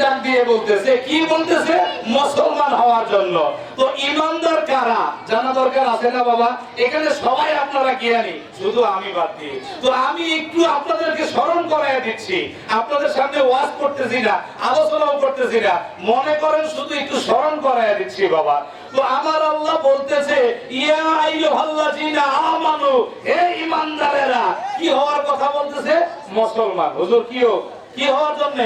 ডাক দিয়ে বলতেছে, কি বলতেছে? মুসলমান হওয়ার জন্য। তো ইমানদার কারা জানা দরকার আছে না বাবা? এখানে সবাই আপনারা জ্ঞানী, শুধু আমি বাদ দিয়ে। তো আমি একটু আপনাদেরকে স্মরণ করায় দিচ্ছি, আপনাদের সামনে ওয়াজ করতেছি না, আলোচনাও করতেছি না, মনে করেন শুধু একটু স্মরণ করায় দিচ্ছি বাবা। তো আমার আল্লাহ বলতেছে, ইয়া আইয়ুহাল্লাযিনা আমানু, হে ঈমানদারেরা। কি হওয়ার কথা বলতেছে? মুসলমান। হুজুর কি হওয়ার জন্য?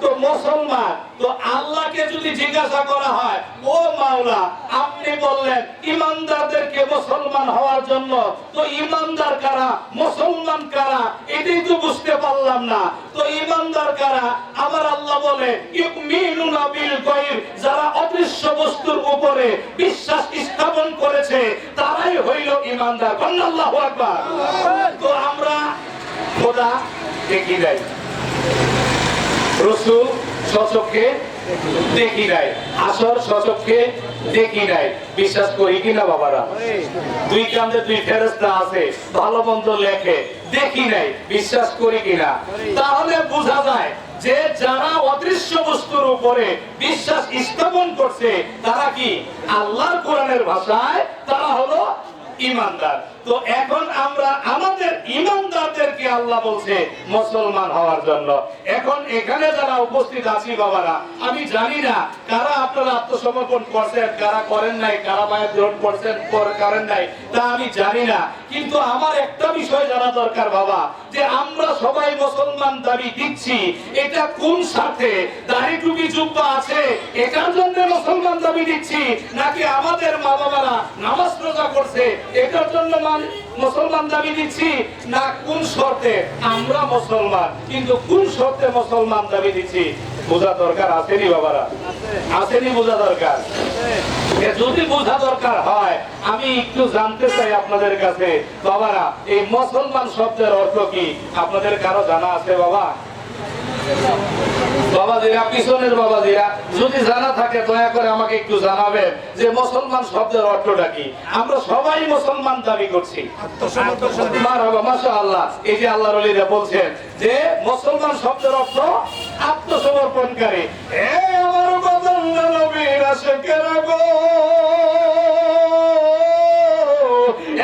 তো মুসলমান। তো আল্লাহকে যদি জিজ্ঞাসা করা হয়, ও মাওলা, আপনি বললেন ঈমানদারদেরকে মুসলমান হওয়ার জন্য, তো ঈমানদার কারা, মুসলমান কারা, এটাই তো বুঝতে পারলাম না। তো ঈমানদার কারা? আমার আল্লাহ বলে, ইউমিনুনা বিল গায়ব, যারা অদৃশ্য বস্তুর উপরে বিশ্বাস স্থাপন করেছে তারাই হইল ঈমানদার। আল্লাহু আকবার। তো আমরা খোদা দেখি নাই, রাসূল সচক্ষে দেখি নাই, আসর সচক্ষে দেখি নাই, বিশ্বাস করি কিনা বাবারা? দুই কাঁধে দুই ফেরেশতা আছে, ভালো মন্দ লেখে, দেখি নাই, বিশ্বাস করি কিনা? তাহলে বোঝা যায় যে যারা অদৃশ্য বস্তুর উপরে বিশ্বাস স্থাপন করছে তারা কি আল্লাহর কোরআনের ভাষায় তারা হলো ঈমানদার। তো এখন আমরা আমাদের ঈমানদারদেরকে আল্লাহ বলছে মুসলমান হওয়ার জন্য। এখন এখানে যারা উপস্থিত আছি বাবারা, আমি জানি না কারা আপনারা আত্মসমর্পণ করছেন, কারা করেন নাই, কারা বায়াত গ্রহণ করছেন, করেন নাই, তা আমি জানি না। কিন্তু আমার একটা বিষয় জানা দরকার বাবা, যে আমরা সবাই মুসলমান দাবি দিচ্ছি, এটা কোন স্বার্থে? দাড়ি টুপি জুব্বা আছে এটার জন্য মুসলমান দাবি দিচ্ছি, নাকি আমাদের মা বাবারা নামাজ রোজা করছে এটার জন্য মুসলমান দাবি দিচ্ছি, না কোন শর্তে আমরা মুসলমান, কিন্তু কোন শর্তে মুসলমান দাবি দিচ্ছি বোঝা দরকার। আসেনি বাবারা? আসেনি? বোঝা দরকার। যদি বোঝা দরকার হয় আমি একটু জানতে চাই আপনাদের কাছে বাবারা, এই মুসলমান শব্দের অর্থ কি আপনাদের কারো জানা আছে বাবা? বাবাজিরা, পিছনের বাবাজিরা, যদি জানা থাকে দয়া করে আমাকে একটু জানাবেন যে মুসলমান শব্দের অর্থটা কি। আমরা সবাই মুসলমান দাবি করছি, মারহাবা, মাশাআল্লাহ। এই যে আল্লাহর ওলিরা বলছেন যে মুসলমান শব্দের অর্থ আত্মসমর্পণকারী। হে আমার বান্দা নবীর আশিকেরা গো,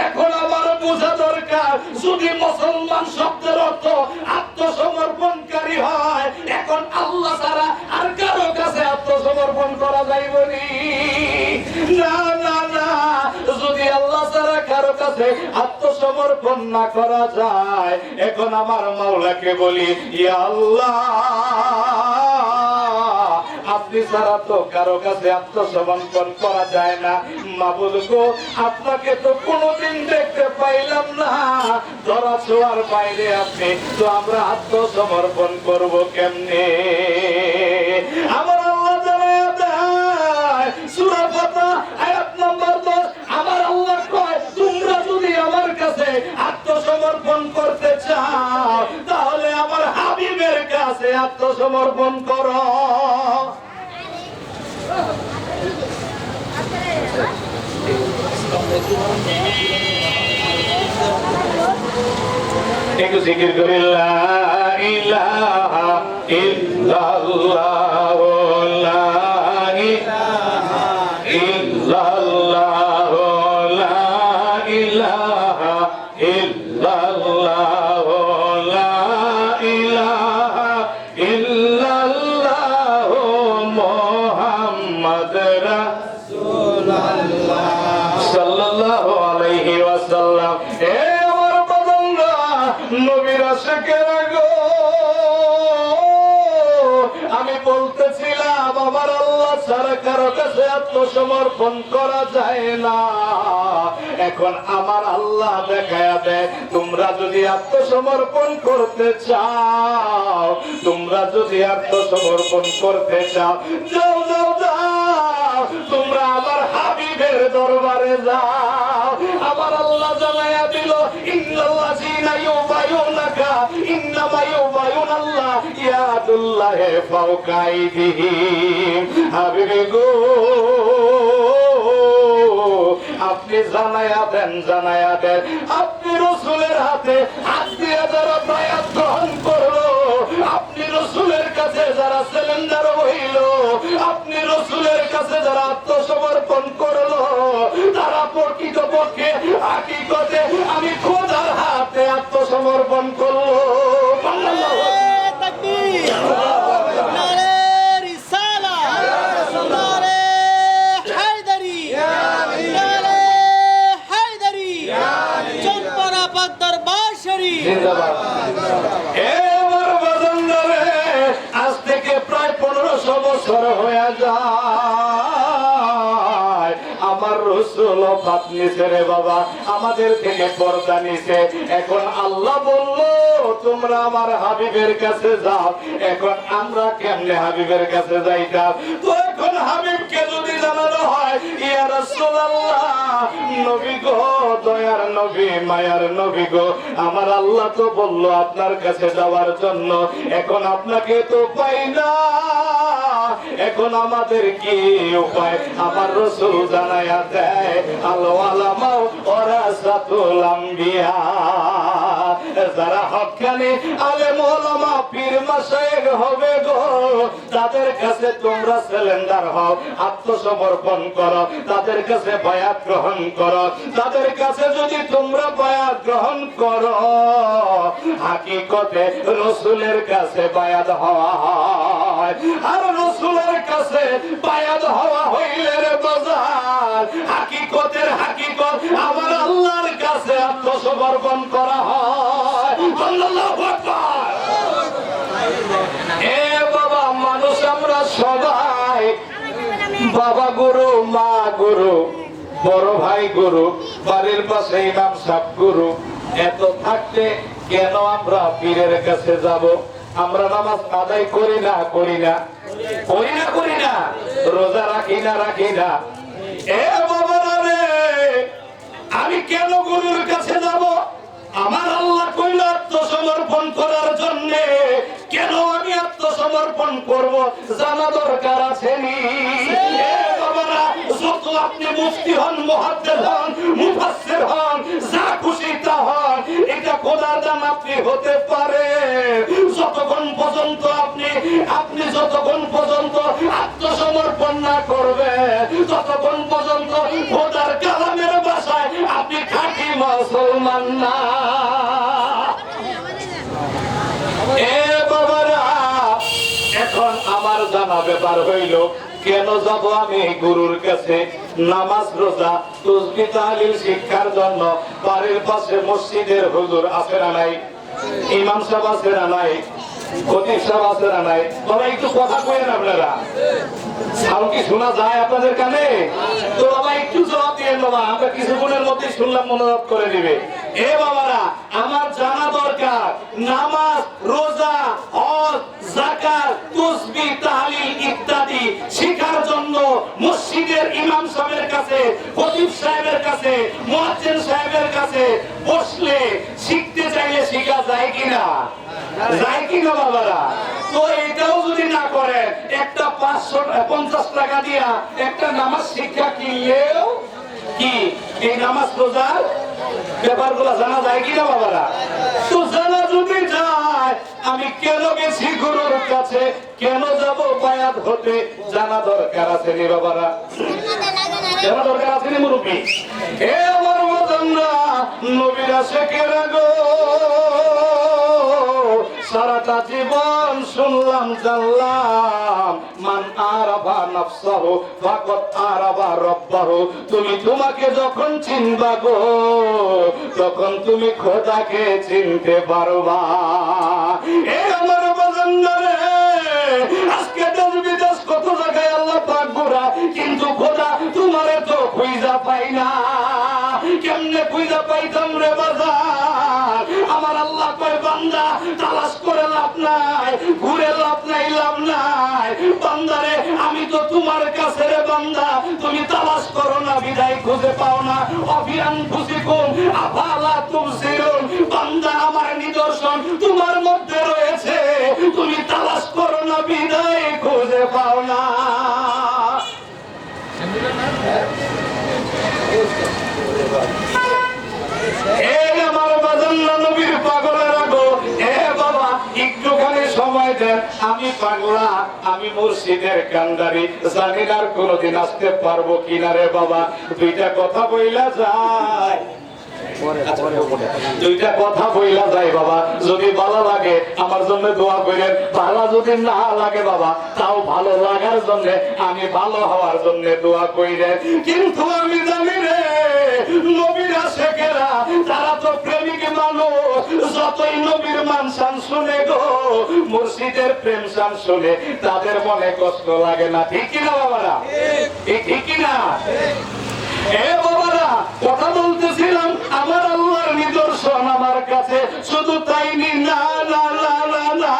এখন আমার বোঝা দরকার, যদি মুসলমান শব্দের অর্থ আত্মসমর্পণকারী হয়, এখন আল্লাহ ছাড়া আর কারো কাছে আত্মসমর্পণ করা যাইব না? না না, যদি আল্লাহ ছাড়া কারো কাছে আত্মসমর্পণ না করা যায়, এখন আমার মাওলাকে বলি, ইয়া আল্লাহ, আপনি ছাড়া তো কারো কাছে আত্মসমর্পণ করা যায় না। মাবুদ গো, আপনাকে তো কোনোদিন দেখতে পাইলাম না, ধরা ছোঁয়ার বাইরে আপনি, তো আমরা আত্মসমর্পণ করব কেমনে? আমার আল্লাহ জানায় দেয় সূরা ফাতিহা আয়াত নাম্বার 10, আমার আল্লাহ কয়, তোমরা যদি আমার কাছে আত্মসমর্পণ করতে চাও তাহলে আমার হাবিবের কাছে আত্মসমর্পণ করো। একটু জিকির করি, লা ইলাহা ইল্লাল্লাহ, লা ইলাহা ইল্লাল্লাহ, লা ইলাহা ইল্লাল্লাহ, লা ইলাহা ইল্লাল্লাহ, মুহাম্মদ রাসূলুল্লাহ সাল্লাল্লাহু আলাইহি ওয়াসাল্লাম। নবীর আশিকেরা গো, আমি বলতেছিলাম আমার আল্লাহ ছাড়া কারো কাছে আত্মসমর্পণ করা যায় না। এখন আমার আল্লাহ দেখায়া দেয়, তোমরা যদি আত্মসমর্পণ করতে চাও, তোমরা যদি আত্মসমর্পণ করতে চাও, যাও যাও যাও, তোমরা আমার হাবিবের দরবারে যাও। আমার আল্লাহ জানায়া দিল, ইন্নাল্লাযীনা ইউবাইউনাকা ইন্নামা ইউবাইউনাল্লাহ ইয়াদুল্লাহি ফাওকা আইদিহিম। হাবিবে গো, আপনি জানায়া দেন, আপনি রাসূলের হাতে হাত দিয়ে যারা বায়াত গ্রহণ করলো, আপনি রাসূলের কাছে যারা সিলিন্ডার হইল, আপনি রসুলের কাছে যারা আত্মসমর্পণ করলো, তারা প্রকৃতপক্ষে হাকিকতে আমি খোদার হাতে আত্মসমর্পণ করলো। আজ থেকে প্রায় 1500 বছর হয়ে যায়, আমার রসুল ওফাত নিছে রে বাবা, আমাদের থেকে পর্দা নিছে। এখন আল্লাহ বলল তোমরা আমার হাবিবের কাছে যাও। এখন আমরা কেমনে হাবিবের কাছে যাইতাম? তো এখন হাবিবকে যদি জানানো হয়, ইয়া রাসূলুল্লাহ, নবী গো, দয়ার নবী, মায়ার নবী গো, আমার আল্লাহ তো বলল আপনার কাছে যাওয়ার জন্য, এখন আপনাকে তো পাই না, এখন আমাদের কি উপায়? আমার রাসূল জানায়া দেয়, আল উলামা ওয়ারাসাতুল আম্বিয়া, যারা হক্কানি আলেম ওলামা পীর মাশায়েখ হবে গো, তাদের কাছে তোমরা সিলিন্ডার হও, আত্মসমর্পণ করো, তাদের কাছে বায়াত গ্রহণ করো। তাদের কাছে যদি তোমরা বায়াত গ্রহণ করো, হাকিকতে রসুলের কাছে বায়াত হওয়া হয়। আর রসুলের কাছে বায়াত হওয়া হইলে রে বাজার, হাকিকতের হাকিকত আমার আল্লাহর কাছে আত্মসমর্পণ করা হয়। আল্লাহু আকবার। এ বাবা, মানুষ আমরা সবাই বাবা গুরু, মা গুরু, বড় ভাই গুরু, বাড়ির পাশে ইমাম সাহেব গুরু, এত থাকতে কেন আমরা পীরের কাছে যাব? আমরা নামাজ আদায় করি না, করি না, করি না, করি না, রোজা রাখি না, রাখি না। এ বাবারা রে, আমি কেন গুরুর কাছে যাব? আমার আল্লাহ কইল আত্মসমর্পণ করার জন্য, কেন আমি আত্মসমর্পণ করব জানা দরকার আছে নি? যত আপনি মুফতি হন, মুহাদ্দিস হন, মুফাসসির হন, যা খুশি তা হন, এটা খোদার দান আপনি হতে পারে। যতক্ষণ পর্যন্ত আপনি যতক্ষণ পর্যন্ত আত্মসমর্পণ না করবে, ততক্ষণ পর্যন্ত খোদার কালামের ভাষায় আপনি খাঁটি মুসলমান না। এ বাবারা, এখন আমার জানা ব্যাপার হইল, কেন যাব আমি গুরুর কাছে? নামাজ, রোজা, তাসবিহ, তাহলিল শিক্ষার জন্য বাড়ির পাশে মসজিদের হুজুর আছে না নাই? ইমাম সাহেব আছে না নাই? খতিব সাহেব আছে না নাই? বাবা একটু কথা কইেন আপনারা, সাউন্ড কি শোনা যায় আপনাদের কানে? তো বাবা একটু জবাব দিয়ে বাবা, আমরা কিছুক্ষণের মধ্যে শুনলাম, মনোযোগ করে দিবে। এ বাবারা, আমার জানা দরকার নামাজ, রোজা, হজ, যাকাত, তাসবিহ, তাহলিল ইত্যাদি শিখার জন্য মসজিদের ইমাম সাহেবের কাছে, খতিব সাহেবের কাছে, মুয়াজ্জিন সাহেবের কাছে বসলে শিখতে চাইলে শিখা যায় কিনা? যায় কিনা বাবারা? তো এটাও যদি না করেন, একটা 550 টাকা দিয়া একটা নামাজ শিক্ষা কিনলেও কি এই নামাজ রোজার ব্যাপারগুলো জানা যায় কিনা বাবারা? তো জানা যদি যায়, আমি কেন গেছি গুরুর কাছে, কেন যাব বায়াত হতে, জানা দরকার আছে নি বাবারা? জানা দরকার আছে নি মুরব্বী? এ আমার মতনরা, নবীরা শেখেরা গো, সারাটা জীবন শুনলাম, জানলাম, মান আরাফা নাফসাহু ফাকাদ আরাফা রাব্বাহু। তুমি তোমাকে যখন চিনবা গো, তখন তুমি খোদাকে চিনতে পারবা। এ আমার বাজানরে, আজকে দেশ বিদেশ কত জায়গায় আল্লাহ পাক গোরা, কিন্তু খোদা তোমারে তো খুঁজা পাই না। কেমনে খুঁজা পাইতাম রে বাজার? আমার আল্লাহ কয়, বান্দা তালাশ করে লাভ নাই, ঘুরে লাভ নাই, লাভ নাই। বান্দারে, আমি তো তোমার কাছে রে বান্দা, তুমি তালাশ করো না বিদায় খুঁজে পাও না। অফিয়ান খুশিকুম আফালা তুবসিরুন, বান্দা আমার নিদর্শন তোমার মধ্যে রয়েছে, তুমি তালাশ করো না বিদায় খুঁজে পাও না। এই আমার বাজান নবীর পাগলেরা গো, এ বাবা একটুখানি সময় দেন, আমি পাগলা, আমি মুর্শিদের কান্ডারি, জানি না আর কোনোদিন আসতে পারবো কিনা রে বাবা। দুইটা কথা বইলা যায়, দুইটা কথা বইলা যায় বাবা। যদি ভালো লাগে আমার জন্য দোয়া করেন, ভালো যদি না লাগে বাবা তাও ভালো লাগার জন্য, আমি ভালো হওয়ার জন্য দোয়া কইরেন। কিন্তু আমি জানি রে নবীরা শেখেরা তারা তো প্রেমিক মানুষ, যতই নবীর মান শান শুনে গো, মুর্শিদের প্রেম শান শুনে তাদের মনে কষ্ট লাগে না। ঠিক কিনা বাবারা? ঠিক কিনা? এ বাবারা, কথা বলতেছিলাম আমার আল্লাহর নিদর্শন আমার কাছে, শুধু তাই না, না না না না,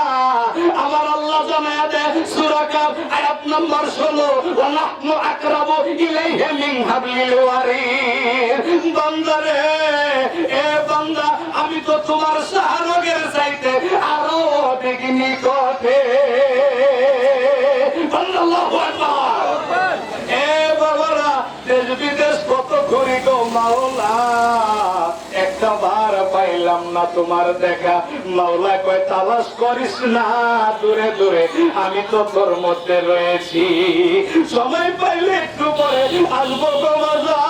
আমার আল্লাহ জানায়া দেয় সূরা কাফ আয়াত নম্বর 16, ওয়া নাহনু আকরাবু ইলাইহি মিন হাবলিল ওয়ারিদ। বান্দা রে, এ বান্দা, আমি তো তোমার শাহরগের চাইতে আরো অধিক নিকটে। আল্লাহু আকবার। এ বাবারা, দেশ বিদেশ কত ঘুরি গো মাওলা, একটা বার পাইলাম না তোমার দেখা। মাওলা কয় তালাশ করিস না দূরে দূরে, আমি তো তোর মধ্যে রয়েছি, সময় পাইলে একটু পরে আসবো গো বাজার।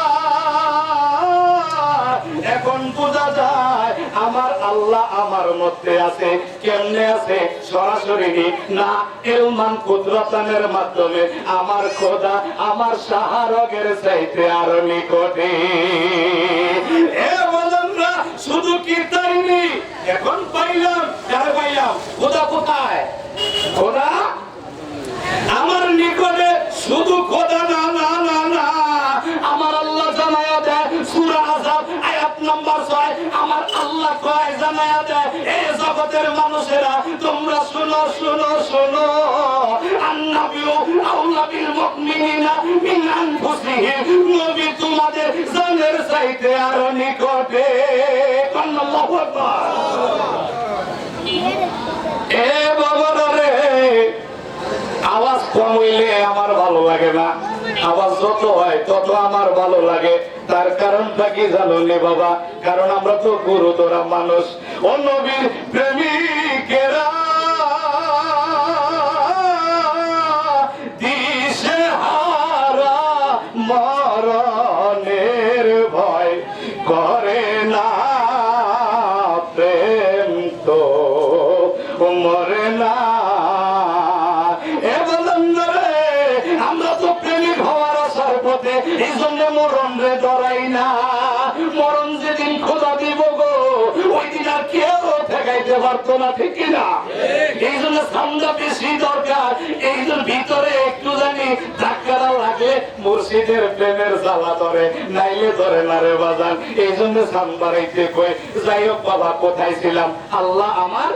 এখন বোঝা যায় আমার আল্লাহ আমার মধ্যে আছে। কেমনে আছে? সরাসরি না, ইলমান কুদরতানের মাধ্যমে আমার খোদা আমার শাহরগের চাইতে আরো নিকটে। এ বলরা, শুধু কি তাই নেই, এখন পাইলাম, কারে পাইলাম? খোদা কোথায়? খোদা আমার নিকটে। শুধু খোদা না না না না, আমার আল্লাহ জানায়া দেয় সূরা আযাব আয়াত নম্বর 6, আমার আল্লাহ কয় জানায়া দেয়, এই জগতের মানুষেরা তোমরা শুনো শুনো শুনো, আন-নাবিয়্যু আওলা বিল মুমিনিনা মিন আনফুসিহিম, নবী তোমাদের জানের চাইতে আরো নিকটে। আল্লাহু আকবার। এ বাবারা রে, আওয়াজ কম হইলে আমার ভালো লাগে না, আওয়াজ যত হয় তত আমার ভালো লাগে। তার কারণটা কি জানো নে বাবা? কারণ আমরা তো গুরুতরা মানুষ। ও নবীর প্রেমিকেরা দিশেহারা মরণের ভয় করে না, প্রেম তো মরে না। আমরা তো প্রেমিক হওয়ার আশার পথে, এই জন্য মরণ রে ডরাই না। মরণ যেদিন খোদা দিব গো, ওই দিন আর কেউ ঠেকাইতে পারতো না। ঠিক কিনা? এই জন্য ঠান্ডা বেশি দরকার। এই জন্য ভিতরে একটু জানি ধাক্কাটা লাগলে মুর্শিদের প্রেমের জ্বালা ধরে, নাইলে ধরে না রে বাজান। এই জন্য সান বাড়াইতে কই। যাই হোক বাবা, কোথায় ছিলাম? আল্লাহ আমার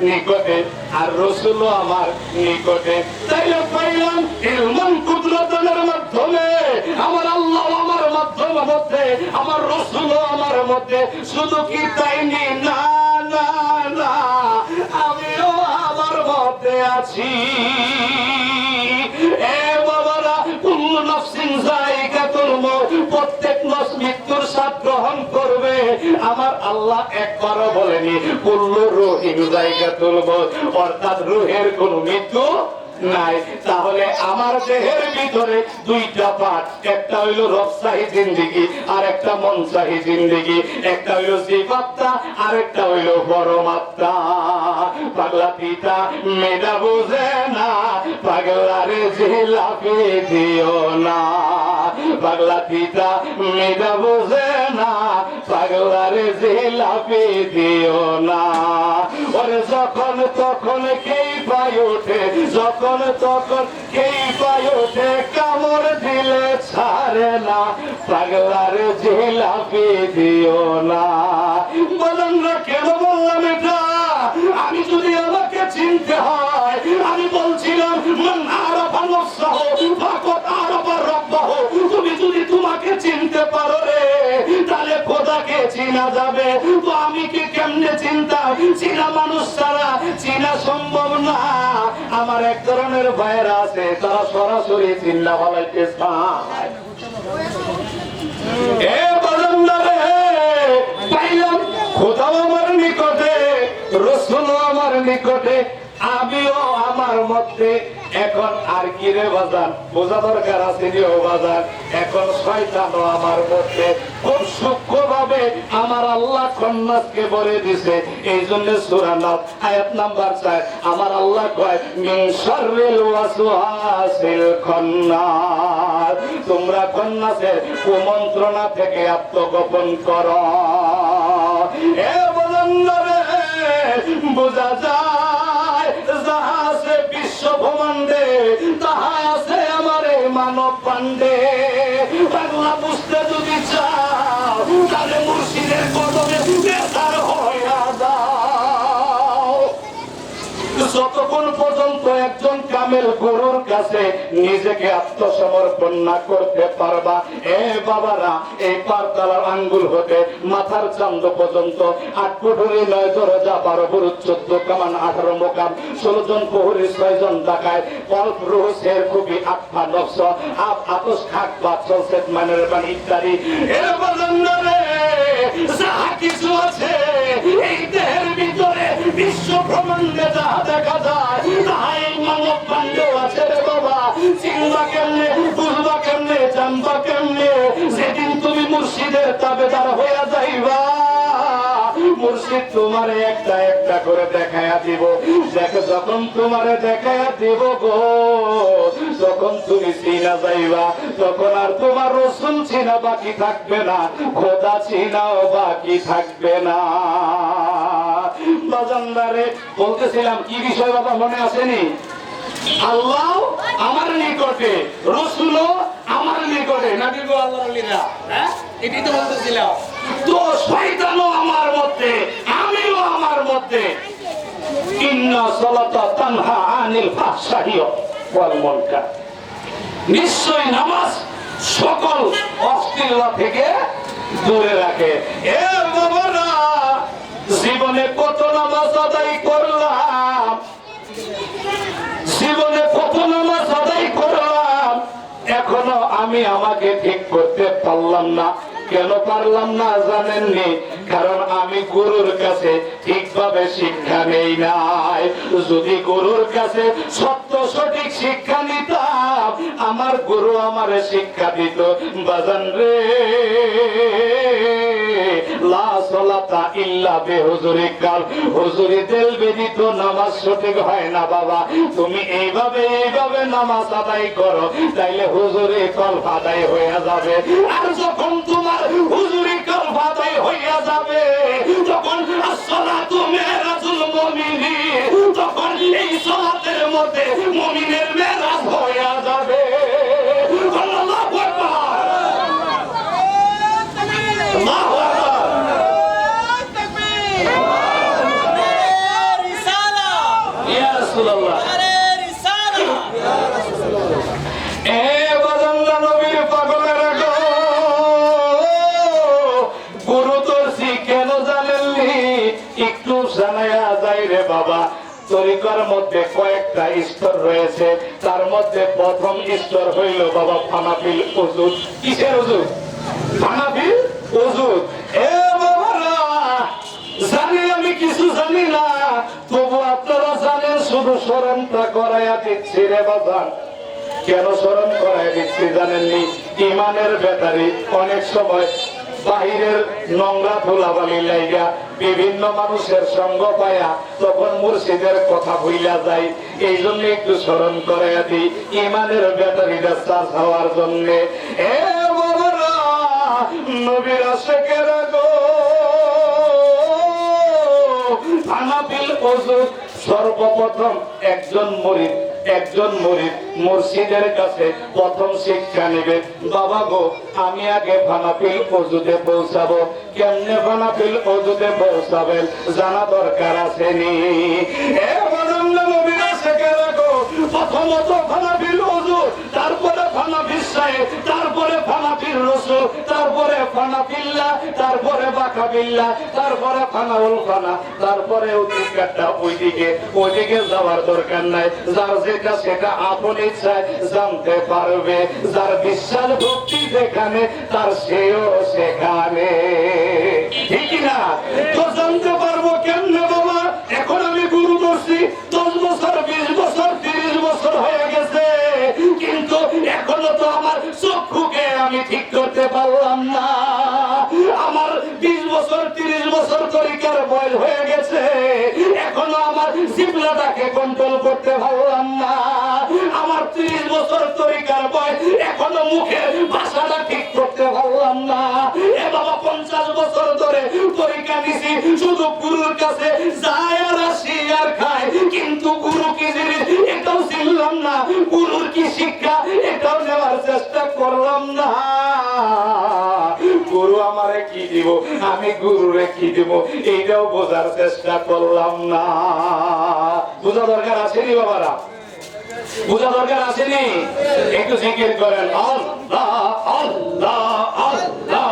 নিকটে আর রাসূলও আমার নিকটে। তাইলে পাইলাম ইলমান কুদরতের মাধ্যমে আমার আল্লাহ আমার মধ্যে, আমার রাসূলও আমার মধ্যে। শুধু কি তাই না না না, আমিও আমার মধ্যে আছি। এ বাবারা, কুল্লু নাফসিন যায়িকাতুল মউত, প্রত্যেক নফস মৃত্যুর স্বাদ গ্রহণ করবে। আমার আল্লাহ একবারও বলেনি কুল্লু রূহিন যায়িকাতুল মউত, অর্থাৎ রূহের কোনো মৃত্যু নাই। তাহলে আমার দেহের ভিতরে দুইটা পার্ট, একটা হইল রবসাহি জিন্দেগি আর একটা মনসাহি জিন্দেগি। একটা হইল জীবাত্মা আর একটা হইল পরমাত্মা। পাগলা পিতা মেয়েটা বুঝে না, পাগলারে জিলাপি দিও না। পাগলা পিতা মেয়েটা বুঝে না, পাগলারে জিলাপি দিও না। ওরে যখন তখন কেই পাই ওঠে, যখন তখন কেই পাই ওঠে, কামড় দিলে ছাড়ে না, পাগলার জিলাপি দিও না। বলেন না কেন বললাম এটা? আমি যদি আমাকে চিনতে হয়, আমি বলছিলাম মান আরাফা নাফসাহু ফাকাদ আরাফা রাব্বাহু। তুমি যদি তোমাকে চিনতে পারো রে, তাহলে খোদাকে চিনা যাবে। তো আমি কি কেমনে চিনতাম? চিনা মানুষ ছাড়া চিনা সম্ভব না। আমার এক ধরনের ভাইয়েরা আছে, তারা সরাসরি চিন্না ফলাইতে চায়। এ বাজারে পাইলাম খোদাও আমার নিকটে, রাসূলও আমার নিকটে, আমিও আমার মধ্যে এখন আর কি রে বাজান, বোঝা দরকার আছে রে ও বাজান, এখন শয়তানও আমার মধ্যে খুব সূক্ষ্ম ভাবে আমার আল্লাহ খন্নাসকে বলে দিছে। এই জন্য সূরা নাস আয়াত নাম্বার 4 আমার আল্লাহ কয় মিন শাররিল ওয়াসওয়াসিল খন্নাস, তোমরা খন্নাসের কুমন্ত্রণা থেকে আত্মগোপন করো। এ বান্দারে বোঝা যায় যাহা আছে বিশ্ব ব্রহ্মাণ্ডে তাহা আছে আমার এই মানব পাণ্ডে। বাংলা বুঝতে যদি চাও তাহলে মুর্শিদের কদমে বেতার হইয়া যাও। যতক্ষণ পর্যন্ত একজন কামেল গুরুর কাছে নিজেকে আত্মসমর্পণ না করতে পারবা, এ বাবারা, এই পারতালার আঙ্গুল হতে মাথার চান্দ পর্যন্ত 8 কোঠরি 9 দরজা 12 বুরুজ 14 কামান 18 মোকাম 16 জন প্রহরী 6 জন ডাকায় কল্প রুহ শের খুবই আত্মা নফস আপ আতস খাক বাদশাহ সেট মানের বাণী ইত্যাদি। এ বাজারে যাহা কিছু আছে এই দেহের ভিতরে বিশ্ব ব্রহ্মাণ্ডে যাহা দেখা যায় তাহা এই মানব পাণ্ডেও আছে রে বাবা। চিনবা কেমনে, বুঝবা কেমনে, জানবা কেমনে? সেদিন তুমি মুর্শিদের তাবেদার হইয়া যাইবা, মুর্শিদ তোমারে একটা একটা করে দেখায়া দিব। দেখো যখন তোমারে দেখায়া দিব গো, যখন তুমি চিনা যাইবা, তখন আর তোমার রসুল চিনা বাকি থাকবে না, খোদা চিনাও বাকি থাকবে না। বাজানদারে বলতেছিলাম কি বিষয় বাবা মনে আসেনি? আল্লাহ আমার নিকটে, রসুলও আমার নিকটে, নাকি গো আল্লাহর ওলিরা? হ্যাঁ, এটাই তো বলতেছিলাম। তো শয়তানও আমার মধ্যে, আমিও আমার মধ্যে। ইন্না সালাতা তানহা আনিল ফাহশাই ওয়াল মুনকার, নিশ্চয় নামাজ সকল অশ্লীলতা থেকে দূরে রাখে। এ বাবারা, জীবনে কত নামাজ আদায় করলাম, জীবনে কত নামাজ আদায় করলাম, এখনো আমি আমাকে ঠিক করতে পারলাম না। কেন পারলাম না জানেননি? কারণ আমি গুরুর কাছে ঠিকভাবে শিক্ষা নেই নাই। যদি গুরুর কাছে সত্য সঠিক শিক্ষা নিতাম, আমার গুরু আমারে শিক্ষা দিত, বাজান রে লা সালাতা ইল্লা বিহুজুরি কাল, হুজুরি তেল ব্যতীত নামাজ সঠিক হয় না বাবা। তুমি এইভাবে নামাজ আদায় করো, তাইলে হুজুরি কলব আদায় হইয়া যাবে। আর যখন তোমার হুজুরি কলব আদায় হইয়া যাবে, তখন আসসালাতু মিরাজুল মুমিনিন, তখন এই সালাতের মধ্যে মুমিনের মেরাজ হইয়া যাবে। আল্লাহু আকবার, আল্লাহু আকবার। তরিকার মধ্যে কয়েকটা স্তর রয়েছে, তার মধ্যে প্রথম স্তর হইল বাবা ফানাফিল ওযুদ। কিসের ওযুদ? ফানাফিল ওযুদ। এ বাবারা, জানি আমি কিছু জানি না, তবু আপনারা জানেন, শুধু স্মরণটা করাইয়া দিচ্ছি রে বাজান। কেন স্মরণ করাইয়া দিচ্ছি জানেননি? ইমানের ব্যাটারি অনেক সময় বাহিরের নোংরা ধুলাবালি লাইগা বিভিন্ন মানুষের সঙ্গ পায়া তখন মুর্শিদের কথা ভুইলা যায়। এই জন্য একটু স্মরণ করাইয়া দিই, ইমানের ব্যাটারিটা চার্জ হওয়ার জন্য। এ বাবারা, নবীর আশিকেরা গো, ফানাফিল ওযুদ সর্বপ্রথম একজন মুরিদ মুর্শিদের কাছে প্রথম শিক্ষা নেবে। বাবা গো, আমি আগে ফানাফিল ওযুদে পৌঁছাবো। কেমনে ফানাফিল ওযুদে পৌঁছাবেন জানা দরকার আছে নি? এ বাজানরা, নবীর আশিকেরা গো, প্রথমত ফানাফিল ওযুদ, তারপরে ফানাফিল সাহেব, তারপরে ফানাফিল রসুল, তারপরে ফানাফিল্লাহ, তারপরে বাকাবিল্লাহ, তারপরে ফানাউল ফানা, তারপরে ওইদিকে যাওয়ার দরকার নাই। যার যেটা সেটা আপন ইচ্ছায় জানতে পারবে, যার বিশ্বাস ভক্তি যেখানে তার সেও সেখানে, ঠিক না? তো জানতে পারবো কেমনে বাবা? এখন আমি গুরু ধরছি, তো বছর 20 বছর 30 বছর হয়ে গেছে, কিন্তু এখনো তো আমার চক্ষুকে আমি ঠিক করতে পারলাম না। আমার 20 বছর 30 বছর তরিকার বয়স হয়ে গেছে, এখনো আমার জিহ্বাটাকে কন্ট্রোল করতে পারলাম না। আমার 30 বছর তরিকার বয়স, এখনো মুখের ভাষাটা ঠিক করতে পারলাম না। এ বাবা 50 বছর ধরে তরিকা নিছি, শুধু গুরুর কাছে যায় আর আসি আর খায়, কিন্তু গুরু কি জিনিস এটাও চিনলাম না, গুরুর কি শিক্ষা এটাও নেওয়ার চেষ্টা করলাম না। গুরু আমারে কি দিব, আমি গুরুরে কি দিব, এইটাও বোঝার চেষ্টা করলাম না। বোঝা দরকার আছে নি বাবারা? বোঝা দরকার আসেনি? একটু জিকির করেন আল্লাহ আল্লাহ আল্লাহ।